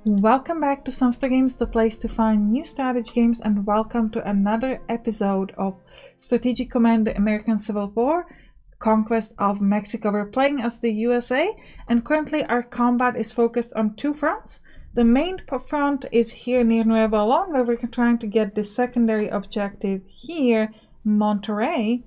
Welcome back to Sampstra Games, the place to find new strategy games, and welcome to another episode of Strategic Command: The American Civil War, Conquest of Mexico. We're playing as the USA, and currently our combat is focused on two fronts. The main front is here near Nuevo León, where we're trying to get the secondary objective here, Monterrey,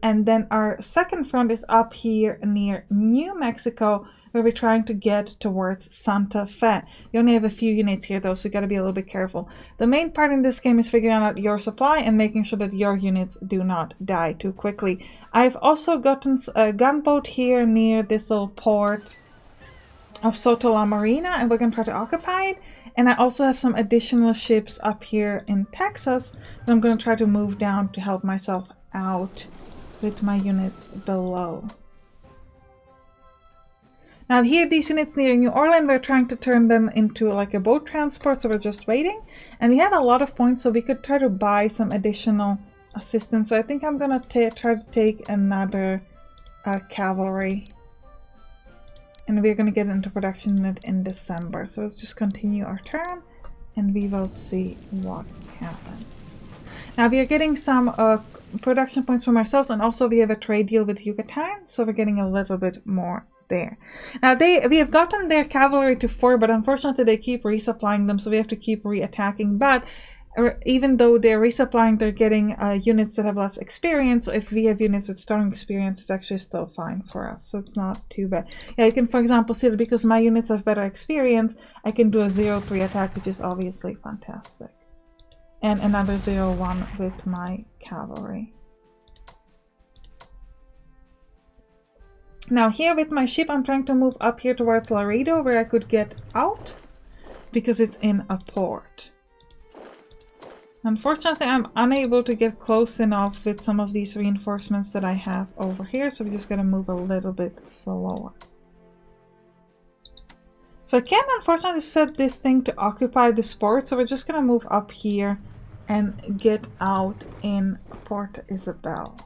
and then our second front is up here near New Mexico, where we're trying to get towards Santa Fe. You only have a few units here though, so you gotta be a little bit careful. The main part in this game is figuring out your supply and making sure that your units do not die too quickly. I've also gotten a gunboat here near this little port of Soto La Marina, and we're gonna try to occupy it. And I also have some additional ships up here in Texas that I'm gonna try to move down to help myself out with my units below. Now here, these units near New Orleans, we're trying to turn them into like a boat transport, so we're just waiting. And we have a lot of points, so we could try to buy some additional assistance. So I think I'm gonna try to take another cavalry. And we're gonna get into production unit in December. So let's just continue our turn and we will see what happens. Now we are getting some production points from ourselves, and also we have a trade deal with Yucatan, so we're getting a little bit more there. Now we have gotten their cavalry to 4, but unfortunately they keep resupplying them, so we have to keep re-attacking. But even though they're resupplying, they're getting units that have less experience. So if we have units with strong experience, it's actually still fine for us, so it's not too bad. Yeah, you can, for example, see that because my units have better experience, I can do a 0-3 attack, which is obviously fantastic. And another 0-1 with my cavalry. Now here with my ship, I'm trying to move up here towards Laredo, where I could get out because it's in a port. Unfortunately, I'm unable to get close enough with some of these reinforcements that I have over here, so we're just going to move a little bit slower. So I can't unfortunately set this thing to occupy this port, so we're just going to move up here and get out in Port Isabel.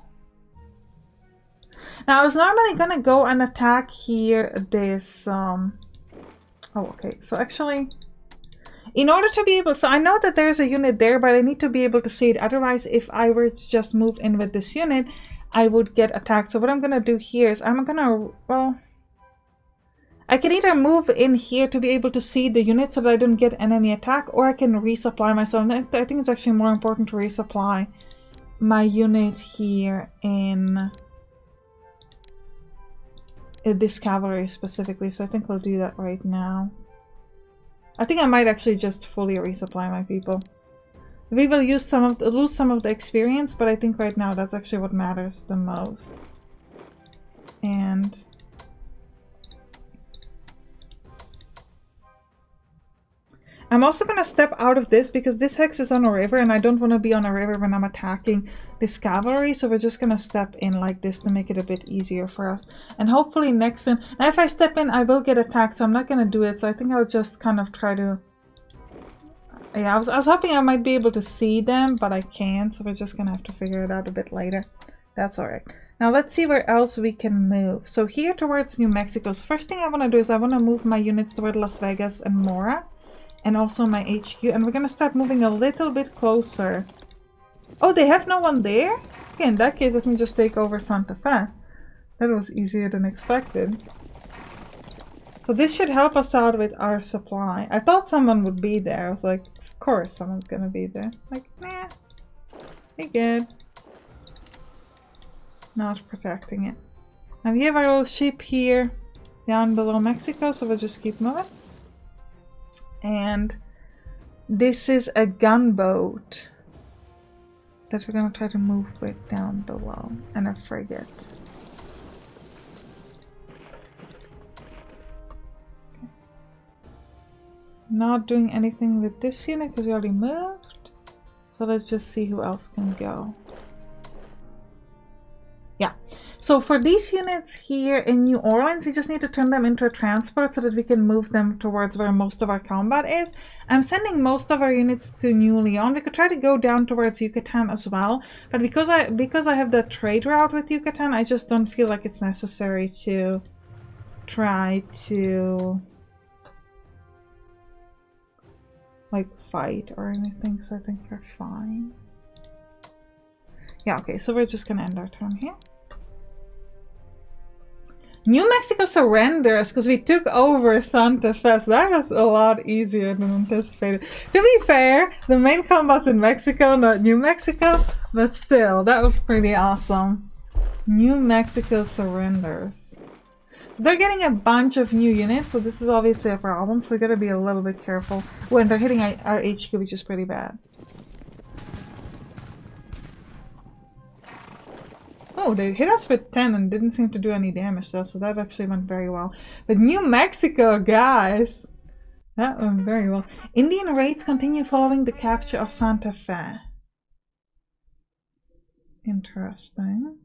Now I was normally gonna go and attack here this oh okay, so actually in order to be able, so I know that there's a unit there, but I need to be able to see it. Otherwise, if I were to just move in with this unit, I would get attacked. So what I'm gonna do here is I'm gonna, well, I can either move in here to be able to see the unit so that I don't get enemy attack, or I can resupply myself. I think it's actually more important to resupply my unit here in this cavalry specifically, so I think we'll do that right now. I think I might actually just fully resupply my people. We will use lose some of the experience, but I think right now that's actually what matters the most. And I'm also going to step out of this because this hex is on a river and I don't want to be on a river when I'm attacking this cavalry. So we're just going to step in like this to make it a bit easier for us. And hopefully next turn, now if I step in, I will get attacked. So I'm not going to do it. So I think I'll just kind of try to, yeah, I was hoping I might be able to see them, but I can't. So we're just going to have to figure it out a bit later. That's all right. Now let's see where else we can move. So here towards New Mexico. So first thing I want to do is I want to move my units toward Las Vegas and Mora. And also my HQ, and we're gonna start moving a little bit closer. Oh, they have no one there? Okay, in that case, let me just take over Santa Fe. That was easier than expected. So this should help us out with our supply. I thought someone would be there. I was like, of course someone's gonna be there. Like, nah, be good. Not protecting it. Now we have our little ship here down below Mexico, so we'll just keep moving. And this is a gunboat that we're going to try to move with down below, and a frigate. Okay. Not doing anything with this unit because we already moved. So let's just see who else can go. Yeah. So for these units here in New Orleans, we just need to turn them into a transport so that we can move them towards where most of our combat is. I'm sending most of our units to New Leon. We could try to go down towards Yucatan as well, but because I have the trade route with Yucatan, I just don't feel like it's necessary to try to like fight or anything, so I think we're fine. Yeah, okay, so we're just gonna end our turn here. New Mexico surrenders because we took over Santa Fe. So that was a lot easier than anticipated. To be fair, the main combat's in Mexico, not New Mexico, but still, that was pretty awesome. New Mexico surrenders. So they're getting a bunch of new units, so this is obviously a problem, so we gotta be a little bit careful when they're hitting our HQ, which is pretty bad. Oh, they hit us with 10 and didn't seem to do any damage to us, so that actually went very well. But New Mexico, guys! That went very well. Indian raids continue following the capture of Santa Fe. Interesting.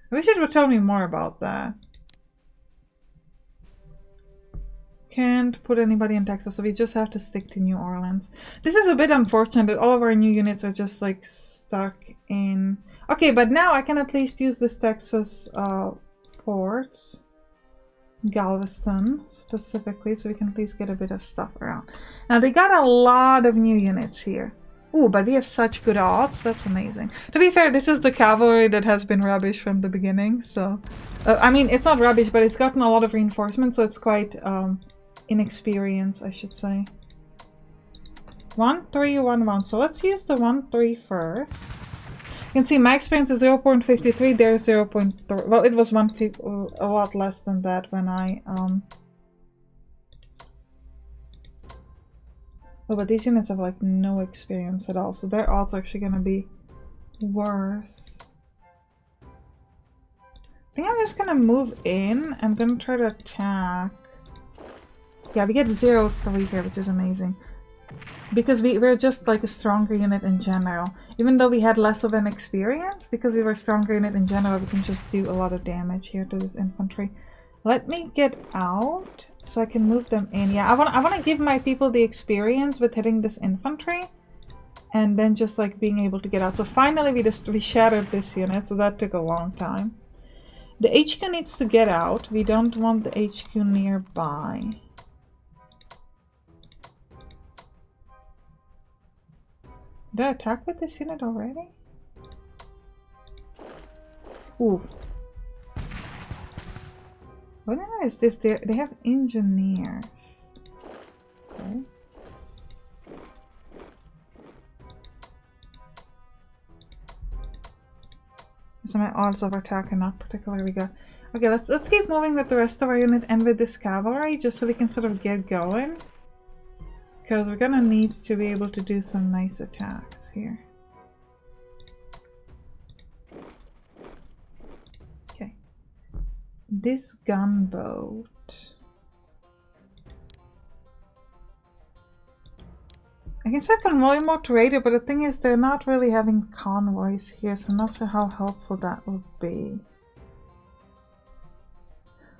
I wish it would tell me more about that. Can't put anybody in Texas, so we just have to stick to New Orleans. This is a bit unfortunate that all of our new units are just like stuck in... Okay, but now I can at least use this Texas port, Galveston specifically, so we can at least get a bit of stuff around. Now they got a lot of new units here. Ooh, but we have such good odds. That's amazing. To be fair, this is the cavalry that has been rubbish from the beginning, so... I mean, it's not rubbish, but it's gotten a lot of reinforcement, so it's quite inexperienced, I should say. 1, 3, 1, 1. So let's use the 1, 3 first. You can see my experience is 0.53, there's 0.3. Well, it was a lot less than that when I... Oh, but these units have like no experience at all, so their odds actually gonna be worse. I think I'm just gonna move in. I'm gonna try to attack. Yeah, we get 0.3 here, which is amazing. Because we're just like a stronger unit in general. Even though we had less of an experience, because we were a stronger unit in general, we can just do a lot of damage here to this infantry. Let me get out so I can move them in. Yeah, I want to give my people the experience with hitting this infantry. And then just like being able to get out. So finally we shattered this unit, so that took a long time. The HQ needs to get out. We don't want the HQ nearby. Did I attack with this unit already? Ooh. What is this? They have engineers. Okay. So my odds of attack are not particularly good. Okay, let's keep moving with the rest of our unit and with this cavalry, just so we can sort of get going. Because we're gonna need to be able to do some nice attacks here. Okay. This gunboat. I can set convoy mode to raider, but the thing is they're not really having convoys here, so I'm not sure how helpful that would be.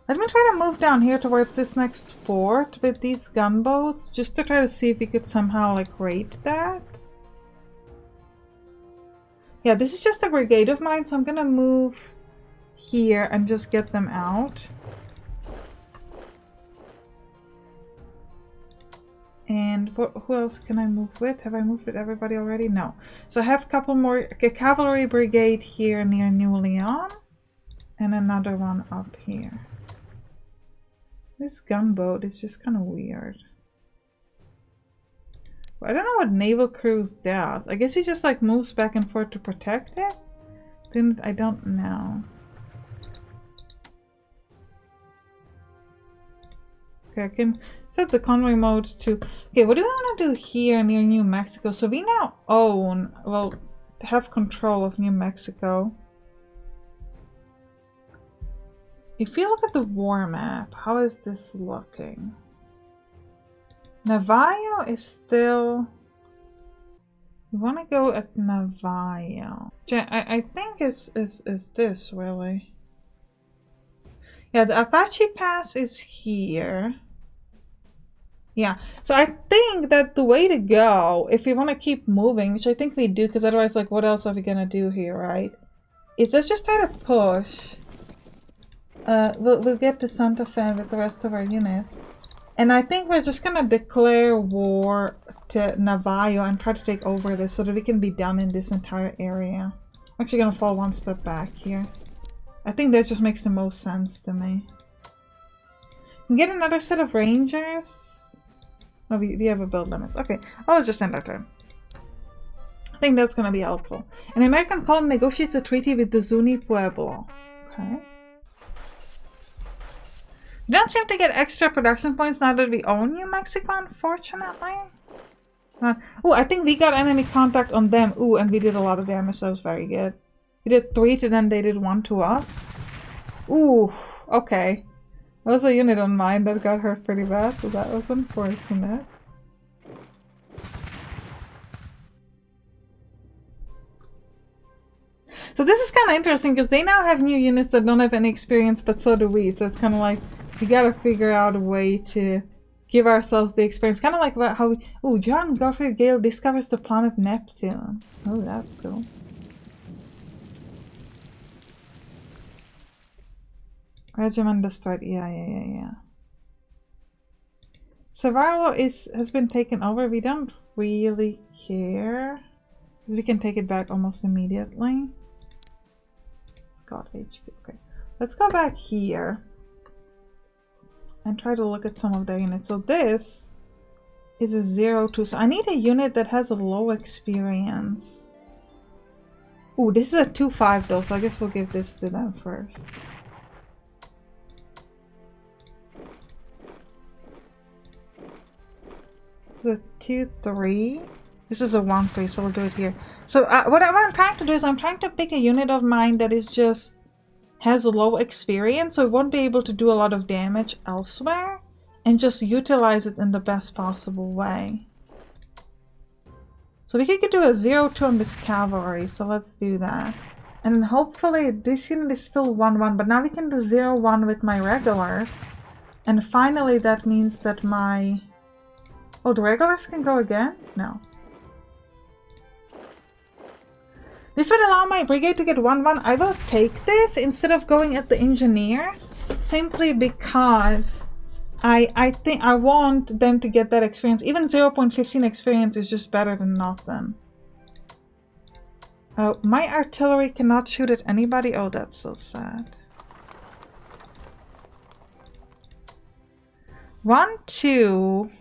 Let me try to move down here towards this next port with these gunboats, just to try to see if we could somehow like raid that. Yeah, this is just a brigade of mine, so I'm gonna move here and just get them out. And who else can I move with? Have I moved with everybody already? No. So I have a couple more, a cavalry brigade here near New Leon, and another one up here. This gunboat is just kind of weird. I don't know what naval cruise does. I guess he just like moves back and forth to protect it? Then I don't know. Okay, I can set the convoy mode to... Okay, what do I want to do here near New Mexico? So we now own, well, have control of New Mexico. If you look at the war map, how is this looking? Navajo is still... We want to go at Navajo. I think is this really. Yeah, the Apache Pass is here. Yeah, so I think that the way to go, if we want to keep moving, which I think we do, because otherwise, like, what else are we gonna do here, right? Is let's just try to push. We'll get to Santa Fe with the rest of our units. And I think we're just gonna declare war to Navajo and try to take over this so that we can be done in this entire area. I'm actually gonna fall one step back here. I think that just makes the most sense to me. Get another set of rangers. No, we have a build limits. Okay, I'll just end our turn. I think that's gonna be helpful. An American column negotiates a treaty with the Zuni Pueblo. Okay. We don't seem to get extra production points now that we own New Mexico, unfortunately. Oh, I think we got enemy contact on them. Ooh, and we did a lot of damage. That was very good. We did 3 to them, they did 1 to us. Ooh, okay. There was a unit on mine that got hurt pretty bad, so that was unfortunate. So this is kind of interesting because they now have new units that don't have any experience, but so do we. So it's kind of like we gotta figure out a way to give ourselves the experience. Kind of like about how we... Oh, John Godfrey Gale discovers the planet Neptune. Oh, that's cool. Regiment destroyed. Yeah. Savarlo has been taken over. We don't really care. Because we can take it back almost immediately. Scott HQ. Okay. Let's go back here. And try to look at some of their units. So this is a 0-2. So I need a unit that has a low experience. Ooh, this is a 2-5 though. So I guess we'll give this to them first. This is a 2-3. This is a 1-3, so we'll do it here. So what I'm trying to do is I'm trying to pick a unit of mine that is just has a low experience, so it won't be able to do a lot of damage elsewhere, and just utilize it in the best possible way. So we could do a 0-2 on this cavalry, so let's do that. And then hopefully this unit is still 1-1, but now we can do 0-1 with my regulars. And finally that means that my... Oh, the regulars can go again? No. This would allow my brigade to get 1-1. I will take this instead of going at the engineers, simply because I think I want them to get that experience. Even 0.15 experience is just better than nothing. My artillery cannot shoot at anybody. Oh, that's so sad. 1-2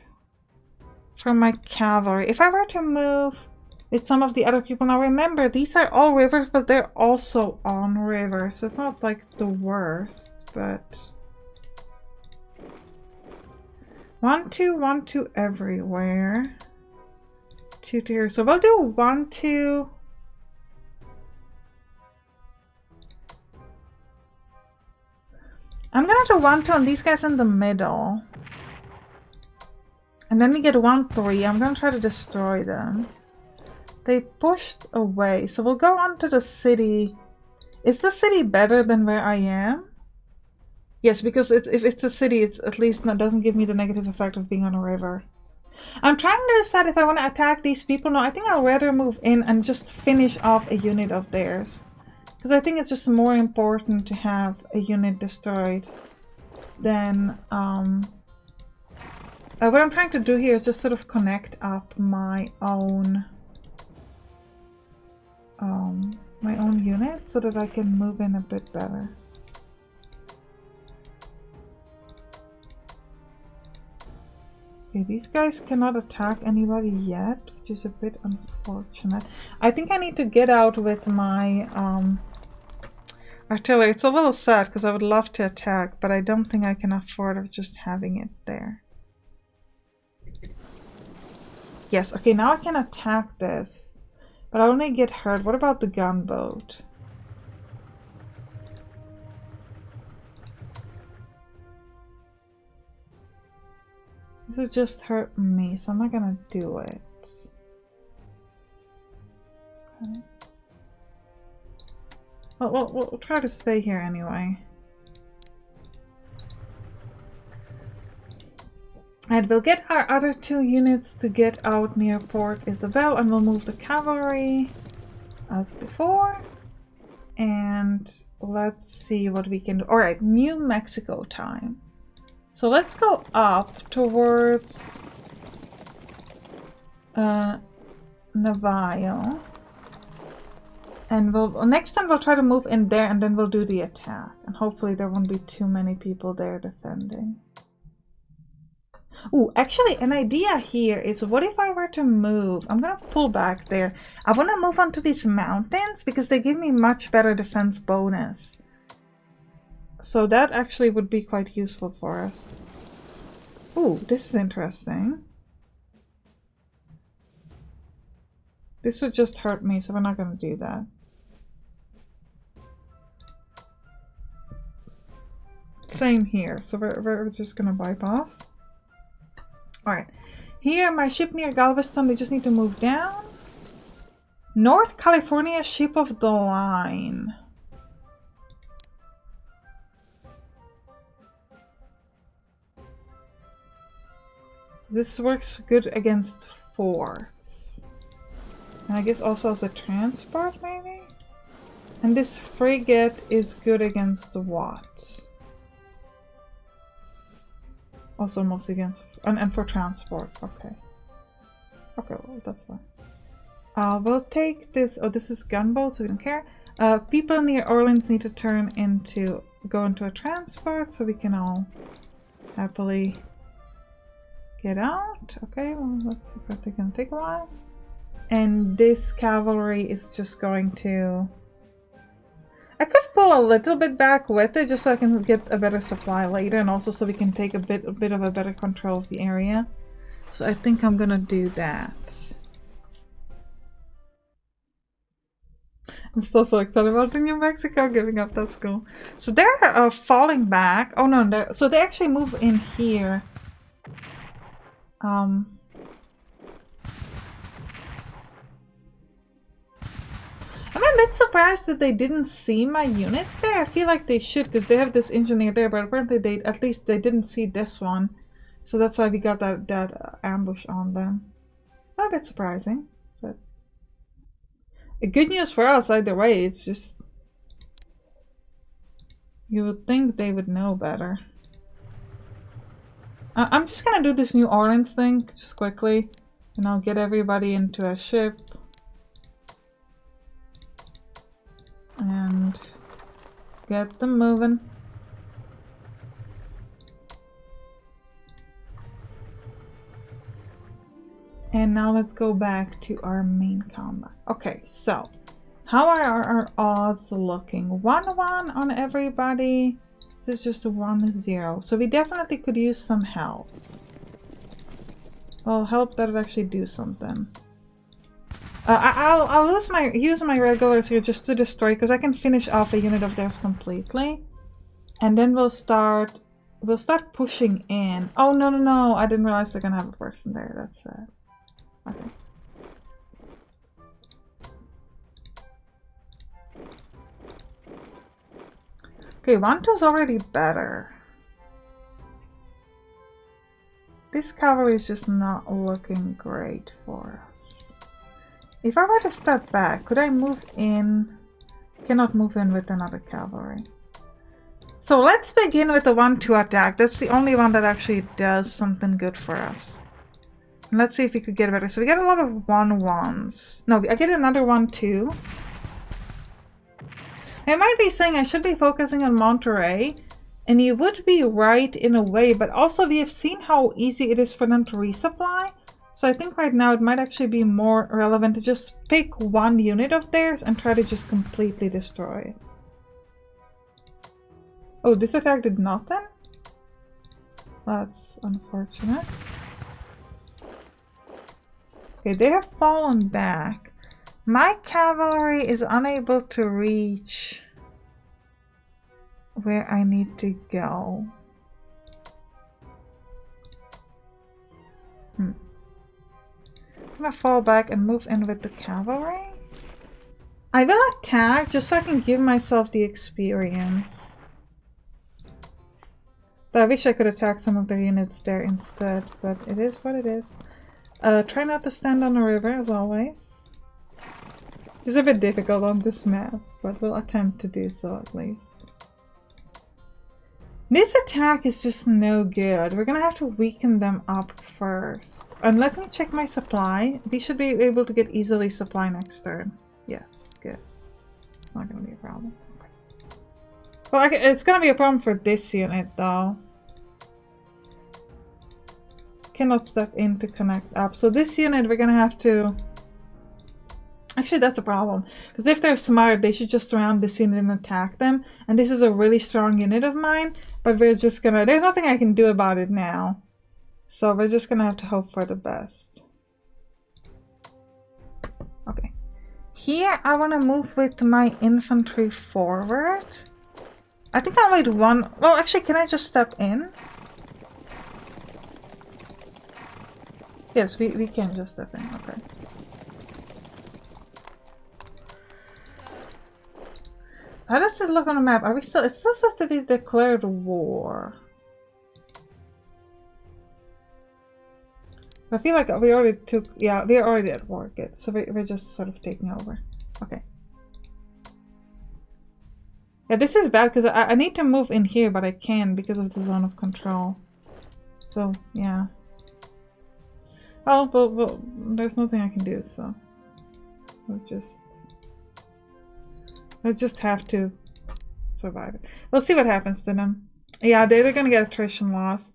for my cavalry. If I were to move with some of the other people. Now remember, these are all rivers, but they're also on rivers, so it's not like the worst, but... 1-2, 1-2 everywhere. 2 to here. So we'll do 1-2. I'm gonna do 1-2 on these guys in the middle. And then we get 1-3. I'm gonna try to destroy them. They pushed away, so we'll go on to the city. Is the city better than where I am? Yes, because if it's a city, it's at least doesn't give me the negative effect of being on a river. I'm trying to decide if I want to attack these people. No, I think I'll rather move in and just finish off a unit of theirs. Because I think it's just more important to have a unit destroyed than... what I'm trying to do here is just sort of connect up my own units so that I can move in a bit better. Okay, these guys cannot attack anybody yet, which is a bit unfortunate. I think I need to get out with my artillery. It's a little sad because I would love to attack, but I don't think I can afford just having it there. Yes, okay, now I can attack this. But I only get hurt. What about the gunboat? This will just hurt me, so I'm not gonna do it. Okay. Well, we'll try to stay here anyway. And we'll get our other 2 units to get out near Port Isabel, and we'll move the cavalry as before. And let's see what we can do. Alright, New Mexico time. So let's go up towards Navajo. And next time we'll try to move in there and then we'll do the attack. And hopefully there won't be too many people there defending. Ooh, actually an idea here is what if I were to move? I'm gonna pull back there. I want to move onto these mountains because they give me much better defense bonus. So that actually would be quite useful for us. Ooh, this is interesting. This would just hurt me, so we're not gonna do that. Same here, so we're just gonna bypass. Alright, here my ship near Galveston, they just need to move down. North California ship of the line. This works good against forts. And I guess also as a transport maybe? And this frigate is good against what? Also mostly against, and for transport, okay. Okay, well that's fine. We'll take this, oh this is gunboat, so we don't care. People near Orleans need to go into a transport so we can all happily get out. Okay, well that's probably gonna take a while. And this cavalry is just going to... I could pull a little bit back with it just so I can get a better supply later, and also so we can take a bit of a better control of the area. So I think I'm gonna do that. I'm still so excited about the New Mexico giving up, that's cool. So they're falling back. Oh no, so they actually move in here. I'm a bit surprised that they didn't see my units there. I feel like they should because they have this engineer there, but apparently at least they didn't see this one. So that's why we got that ambush on them. A bit surprising, but good news for us either way. It's just you would think they would know better. I'm just gonna do this New Orleans thing just quickly, and I'll get everybody into a ship. And get them moving. And now let's go back to our main combat. Okay, so how are our odds looking? 1-1 on everybody. This is just a 1-0. So we definitely could use some help. Well, help that would actually do something. I'll use my regulars here just to destroy, because I can finish off a unit of theirs completely, and then we'll start pushing in. Oh no! I didn't realize they're gonna have a person there. That's okay. Okay, 1-2's already better. This cavalry is just not looking great for us. If I were to step back, could I move in? Cannot move in with another cavalry. So let's begin with the 1-2 attack. That's the only one that actually does something good for us. And let's see if we could get better. So we get a lot of 1-1s. No, I get another 1-2. I might be saying I should be focusing on Monterey. And you would be right in a way, but also we have seen how easy it is for them to resupply. So I think right now it might actually be more relevant to just pick one unit of theirs and try to just completely destroy it. Oh, this attack did nothing? That's unfortunate. Okay, they have fallen back. My cavalry is unable to reach where I need to go. I'm gonna fall back and move in with the cavalry. I will attack just so I can give myself the experience. But I wish I could attack some of the units there instead, but it is what it is. Try not to stand on the river as always. It's a bit difficult on this map, but we'll attempt to do so at least. This attack is just no good. We're gonna have to weaken them up first. And let me check my supply. We should be able to get easily supply next turn. Yes, good. It's not gonna be a problem. Okay. Well, it's gonna be a problem for this unit though. Cannot step in to connect up. So this unit we're gonna have to... Actually, that's a problem. Because if they're smart, they should just surround this unit and attack them. And this is a really strong unit of mine. But we're just gonna... There's nothing I can do about it now. So we're just gonna have to hope for the best. Okay. Here, I want to move with my infantry forward. I think I'll wait one... Well, actually, can I just step in? Yes, we can just step in. Okay. How does it look on the map? Are we still... It still says to be declared war. I feel like we already took... Yeah, we're already at war. Good. So we're just sort of taking over. Okay. Yeah, this is bad because I need to move in here, but I can't because of the zone of control. So, yeah. Well, there's nothing I can do, so... We'll just have to survive it. We'll see what happens to them. Yeah, they're gonna get attrition loss.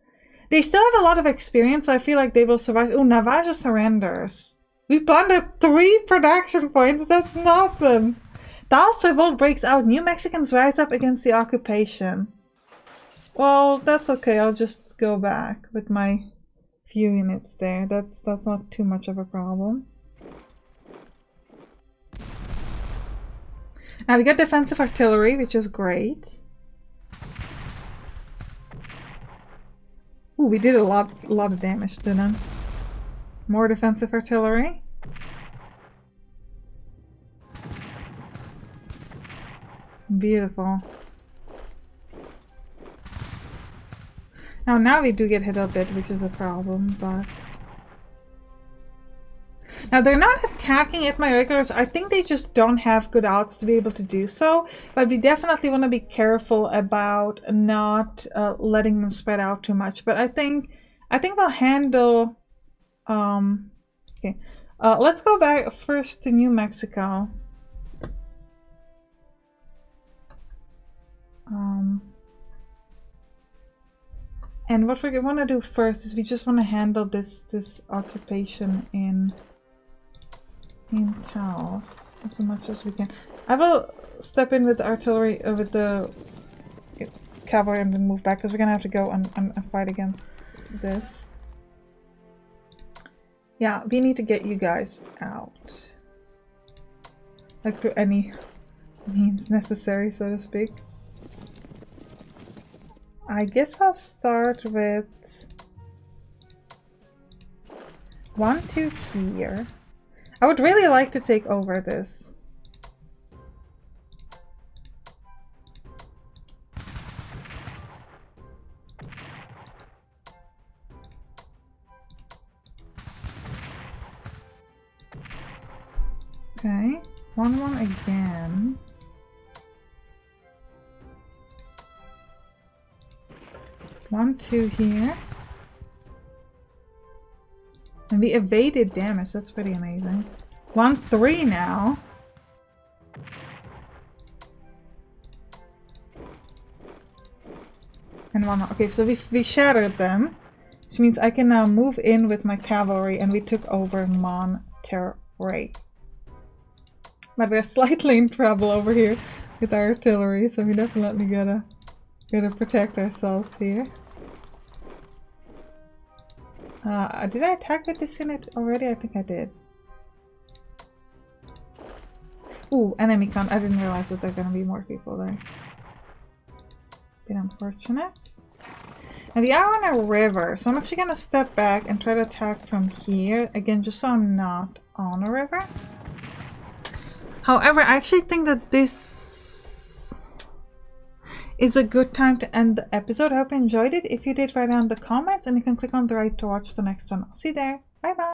They still have a lot of experience, so I feel like they will survive. Oh, Navajo surrenders. We planted 3 production points. That's nothing. Taos revolt breaks out. New Mexicans rise up against the occupation. Well, that's okay. I'll just go back with my few units there. That's not too much of a problem. Now we got defensive artillery, which is great. Ooh, we did a lot of damage to them. More defensive artillery. Beautiful. Now we do get hit a bit, which is a problem, but... Now, they're not attacking at my regulars. I think they just don't have good odds to be able to do so. But we definitely want to be careful about not letting them spread out too much. But I think we'll handle... okay. Let's go back first to New Mexico. And what we want to do first is we just want to handle this occupation in Taos as much as we can. I will step in with the artillery, with the cavalry, and then move back because we're gonna have to go and fight against this. Yeah, we need to get you guys out, like through any means necessary, so to speak. I guess I'll start with 1, 2 here. I would really like to take over this. Okay, 1 again. One, 2 here. And we evaded damage. That's pretty amazing. 1, 3 now. And 1 more. Okay, so we shattered them. Which means I can now move in with my cavalry, and we took over Monterrey. But we're slightly in trouble over here with our artillery, so we definitely gotta protect ourselves here. Did I attack with this unit already? I think I did. Ooh, enemy count. I didn't realize that there are gonna be more people there. Bit unfortunate. And we are on a river, so I'm actually gonna step back and try to attack from here. Again, just so I'm not on a river. However, I actually think that this is a good time to end the episode. I hope you enjoyed it. If you did, write down in the comments, and you can click on the right to watch the next one. I'll see you there. Bye bye.